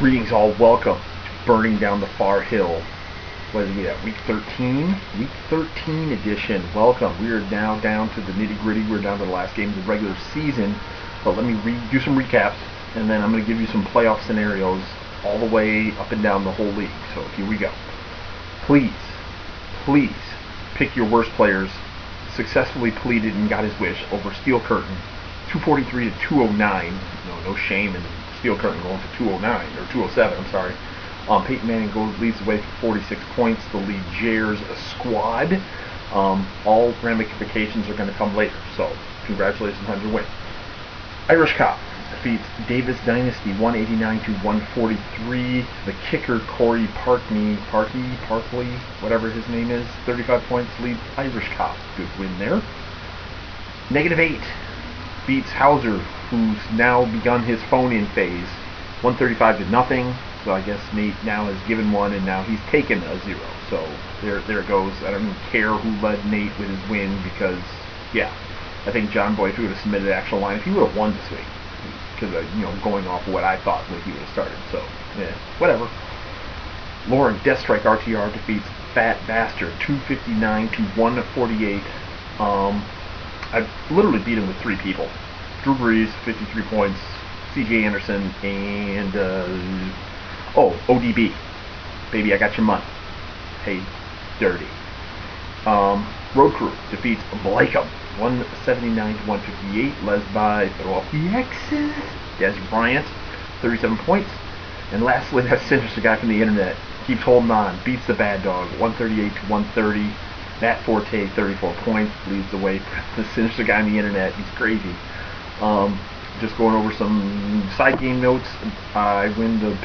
Greetings all, welcome to Burning Down the Far Hill. What is we at? Week 13? Week 13 edition. Welcome. We are now down to the nitty gritty. We're down to the last game of the regular season. But let me do some recaps, and then I'm going to give you some playoff scenarios all the way up and down the whole league. So here we go. Please pick your worst players. Successfully pleaded and got his wish over Steel Curtain. 243 to 209. No shame in Steel Curtain going for 209 or 207. I'm sorry. Peyton Manning leads the way for 46 points. The lead Jares squad. All ramifications are going to come later. So congratulations on your win. Irish Cop defeats Davis Dynasty 189 to 143. The kicker Corey Parkley, whatever his name is, 35 points leads Irish Cop. Good win there. -8 beats Hauser, who's now begun his phone-in phase, 135 to nothing. So I guess Nate now has given one, and now he's taken a 0. So there it goes. I don't even care who led Nate with his win because, yeah, I think John Boy, if he would have submitted an actual line, if he would have won this week, because going off of what I thought when he would have started. So yeah, whatever. Lauren Deathstrike RTR defeats Fat Bastard 259 to 148. I literally beat him with 3 people. Drew Brees, 53 points. C.J. Anderson, and ODB. Baby, I got your money. Hey, dirty. Road Crew defeats Blakeham 179 to 158, led by Philadelphia X's Des Bryant, 37 points. And lastly, that sinister guy from the internet keeps holding on, beats the Bad Dog 138 to 130. Matt Forte, 34 points, leads the way for the sinister guy on the internet. He's crazy. Just going over some side game notes. I win the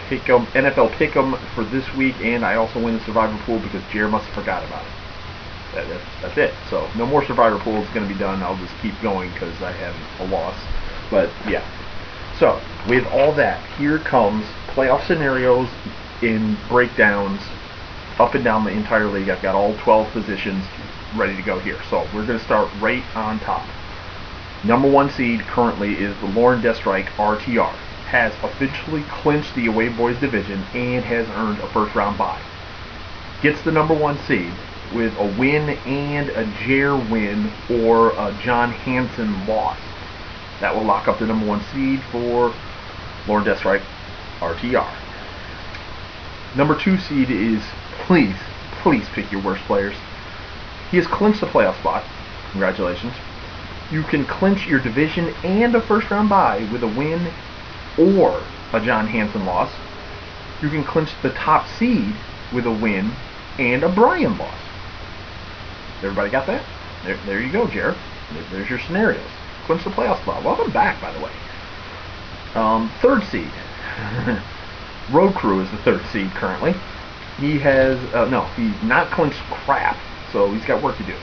NFL Pick'em for this week, and I also win the Survivor Pool because Jared must have forgot about it. That's it. So no more Survivor Pool is going to be done. I'll just keep going because I have a loss. But yeah. So with all that, here comes playoff scenarios in breakdowns up and down the entire league. I've got all 12 positions ready to go here. So we're going to start right on top. Number 1 seed currently is the Lauren Deathstrike RTR. Has officially clinched the Away Boys division and has earned a first round bye. Gets the number 1 seed with a win and a Jare win or a John Hanson loss. That will lock up the number 1 seed for Lauren Deathstrike RTR. Number 2 seed is, please pick your worst players. He has clinched the playoff spot. Congratulations. You can clinch your division and a first round bye with a win or a John Hanson loss. You can clinch the top seed with a win and a Brian loss. Everybody got that? There you go, Jared. There's your scenarios. Clinch the playoff spot. Welcome back, by the way. 3rd seed. Road Crew is the 3rd seed currently. He has, he's not clinched crap, so he's got work to do.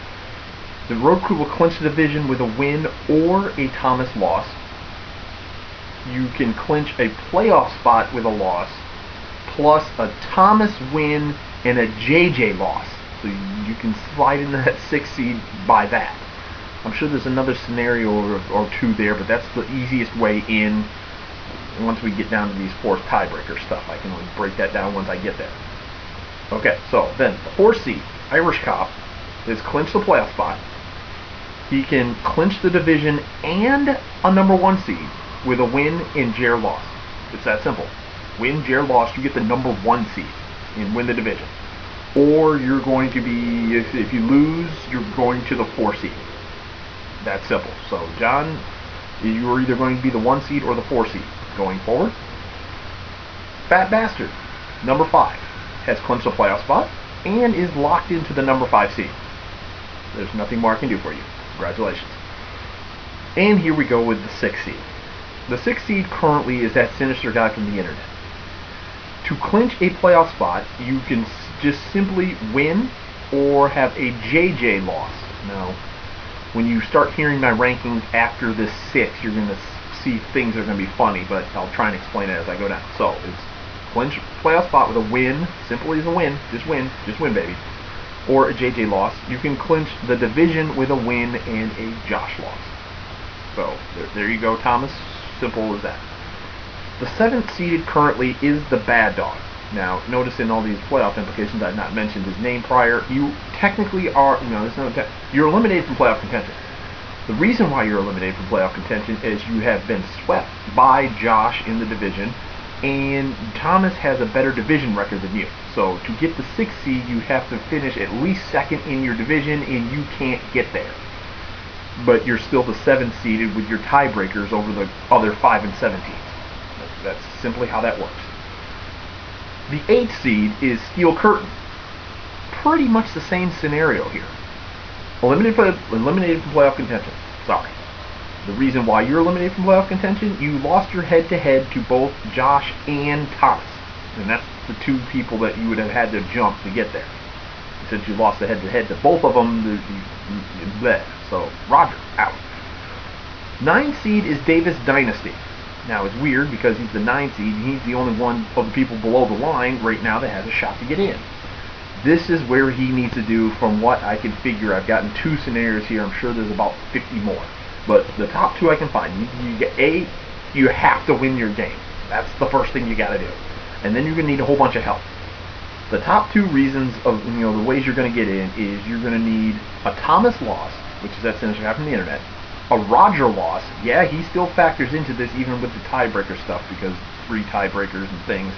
The Road Crew will clinch the division with a win or a Thomas loss. You can clinch a playoff spot with a loss, plus a Thomas win and a JJ loss. So you can slide into that 6th seed by that. I'm sure there's another scenario or 2 there, but that's the easiest way in. Once we get down to these 4th tiebreaker stuff, I can only break that down once I get there. Okay, so then the 4th seed, Irish Cop, is clinched the playoff spot. He can clinch the division and a number 1 seed with a win and Jare loss. It's that simple. Win, Jare loss, you get the number 1 seed and win the division. Or you're going to be, if you lose, you're going to the 4 seed. That's simple. So John, you're either going to be the 1 seed or the 4 seed going forward. Fat Bastard, number 5, has clinched the playoff spot and is locked into the number 5 seed. There's nothing more I can do for you. Congratulations. And here we go with the 6th seed. The 6th seed currently is that sinister guy from the internet. To clinch a playoff spot, you can just simply win or have a JJ loss. Now, when you start hearing my rankings after this 6, you're going to see things are going to be funny, but I'll try and explain it as I go down. So, it's clinch playoff spot with a win, simply as a win, just win, baby. Or a JJ loss. You can clinch the division with a win and a Josh loss. So there you go, Thomas. Simple as that. The 7th seeded currently is the Bad Dog. Now, notice in all these playoff implications I've not mentioned his name prior. You technically are, you're eliminated from playoff contention. The reason why you're eliminated from playoff contention is you have been swept by Josh in the division, and Thomas has a better division record than you. So to get the 6th seed, you have to finish at least 2nd in your division, and you can't get there. But you're still the 7th seeded with your tiebreakers over the other 5 and 7 teams. That's simply how that works. The 8th seed is Steel Curtain. Pretty much the same scenario here. Eliminated from playoff contention. Sorry. The reason why you're eliminated from playoff contention, you lost your head-to-head to both Josh and Thomas. And that's the 2 people that you would have had to jump to get there. Since you lost the head-to-head to both of them, so Roger, out. 9th seed is Davis Dynasty. Now, it's weird because he's the 9th seed, and he's the only one of the people below the line right now that has a shot to get in. This is where he needs to do, from what I can figure. I've gotten 2 scenarios here. I'm sure there's about 50 more. But the top 2 I can find. You have to win your game. That's the first thing you got to do. And then you're going to need a whole bunch of help. The top 2 reasons of, the ways you're going to get in is you're going to need a Thomas loss, which is that sinister guy from the internet. A Roger loss. Yeah, he still factors into this even with the tiebreaker stuff because 3 tiebreakers and things.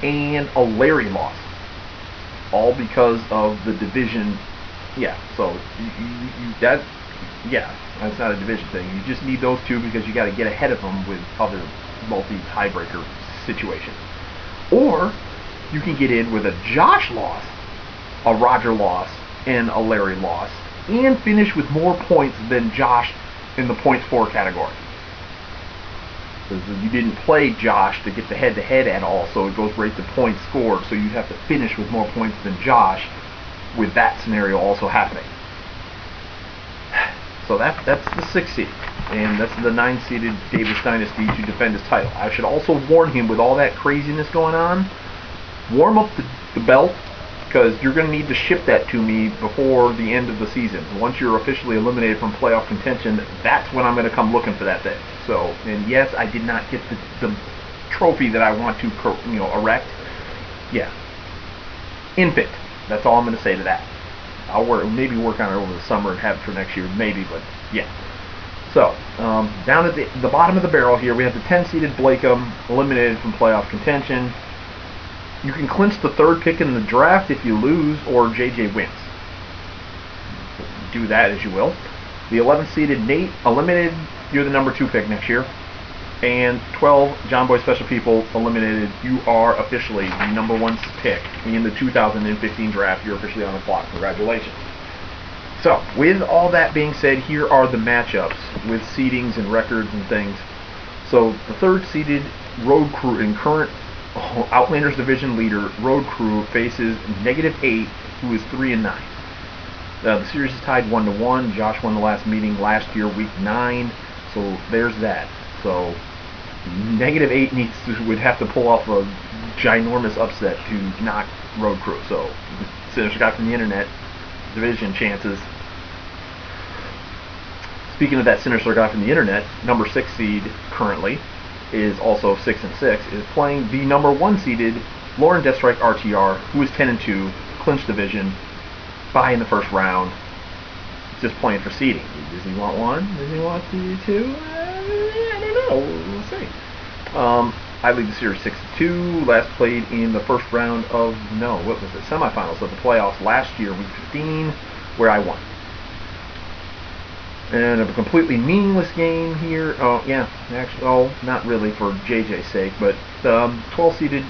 And a Larry loss. All because of the division. Yeah, so that's not a division thing. You just need those 2 because you got to get ahead of them with other multi-tiebreaker situations. Or you can get in with a Josh loss, a Roger loss, and a Larry loss, and finish with more points than Josh in the points for category. Because you didn't play Josh to get the head-to-head at all, so it goes right to points scored, so you'd have to finish with more points than Josh with that scenario also happening. So that's the 6th seed, and that's the 9th-seeded Davis Dynasty to defend his title. I should also warn him, with all that craziness going on, warm up the belt, because you're going to need to ship that to me before the end of the season. Once you're officially eliminated from playoff contention, that's when I'm going to come looking for that thing. So, and yes, I did not get the trophy that I want to erect. Yeah. Infant. That's all I'm going to say to that. I'll maybe work on it over the summer and have it for next year, maybe, but yeah. So, down at the bottom of the barrel here, we have the 10-seeded Blakeham, eliminated from playoff contention. You can clinch the 3rd pick in the draft if you lose or JJ wins. Do that as you will. The 11th-seeded Nate, eliminated. You're the number 2 pick next year. And 12, John Boy Special People, eliminated. You are officially the number 1 pick in the 2015 draft. You're officially on the clock. Congratulations. So, with all that being said, here are the matchups with seedings and records and things. So, the 3rd-seeded Road Crew and current Outlanders division leader Road Crew faces -8, who is 3-9. The series is tied 1-1. Josh won the last meeting last year, week 9. So there's that. So -8 would have to pull off a ginormous upset to knock Road Crew. So Sinister Guy from the internet, division chances. Speaking of that Sinister Guy from the internet, number 6 seed currently is also 6-6, is playing the number 1 seeded Lauren Deathstrike RTR, who is 10-2, clinched division, bye in the first round. Just playing for seeding. Does he want 1? Does he want 2? I don't know. We'll see. I lead the series 6-2. Last played in the first round of semifinals of the playoffs last year, week 15, where I won. And a completely meaningless game here. Oh, yeah, actually, not really for JJ's sake, but 12-seeded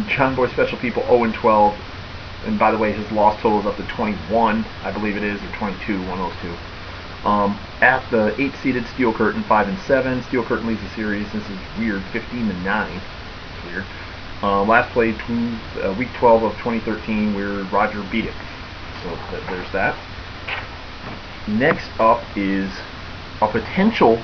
John Boy Special People 0-12. And by the way, his loss total is up to 21, I believe it is, or 22, one of those 2. At the 8-seeded Steel Curtain 5-7. Steel Curtain leads the series. This is weird, 15-9. It's weird. Last played week 12 of 2013, where Roger beat it. So there's that. Next up is a potential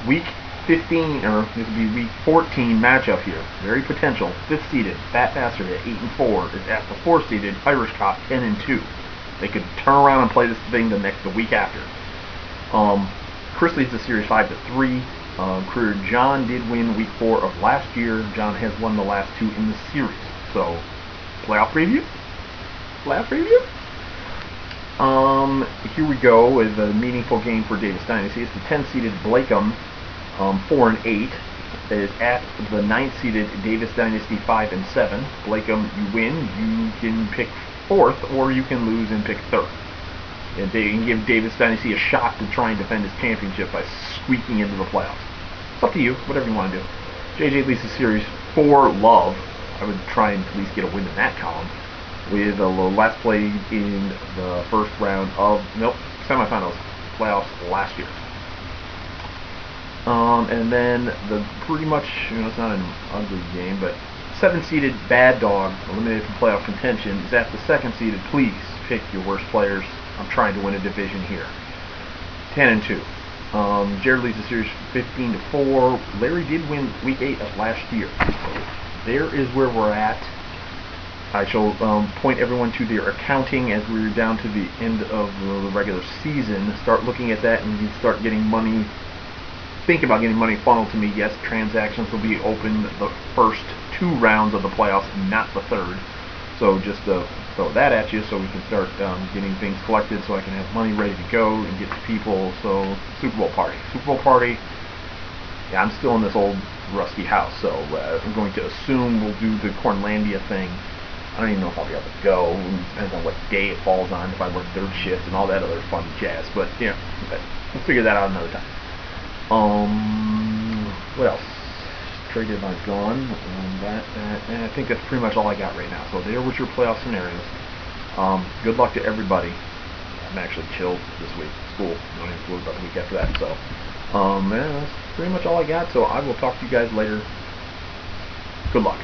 week 15, or it would be week 14 matchup here. Very potential. 5th seeded Fat Bastard at 8-4 is at the 4th seeded Irish Cop 10-2. They could turn around and play this thing the week after. Chris leads the series 5-3. Career John did win week 4 of last year. John has won the last 2 in the series. So, playoff preview? Playoff preview? Here we go with a meaningful game for Davis Dynasty. It's the 10-seeded Blakeham, 4-8. Is at the 9th-seeded Davis Dynasty, 5-7. Blakeham, you win, you can pick 4th, or you can lose and pick 3rd. And they can give Davis Dynasty a shot to try and defend his championship by squeaking into the playoffs. It's up to you, whatever you want to do. JJ leads the series 4-love. I would try and at least get a win in that column. With a last play in the first round of, semifinals, playoffs last year. And then the pretty much, it's not an ugly game, but 7-seeded Bad Dog, eliminated from playoff contention, is at the 2nd-seeded. Please pick your worst players. I'm trying to win a division here. 10-2. Jared leads the series 15-4. Larry did win week 8 of last year. So there is where we're at. I shall point everyone to their accounting as we're down to the end of the regular season. Start looking at that and you start getting money. Think about getting money funneled to me. Yes, transactions will be open the first 2 rounds of the playoffs, not the 3rd. So just throw that at you so we can start getting things collected so I can have money ready to go and get to people. So Super Bowl party. Super Bowl party. Yeah, I'm still in this old rusty house, so I'm going to assume we'll do the Cornlandia thing. I don't even know if I'll be able to go. It depends on what day it falls on, if I work 3rd shift and all that other fun jazz. But yeah, we'll figure that out another time. What else? Trade deadline's gone. And I think that's pretty much all I got right now. So there was your playoff scenarios. Good luck to everybody. I'm actually chilled this week. School. Don't have to worry about the week after that. So, that's pretty much all I got. So I will talk to you guys later. Good luck.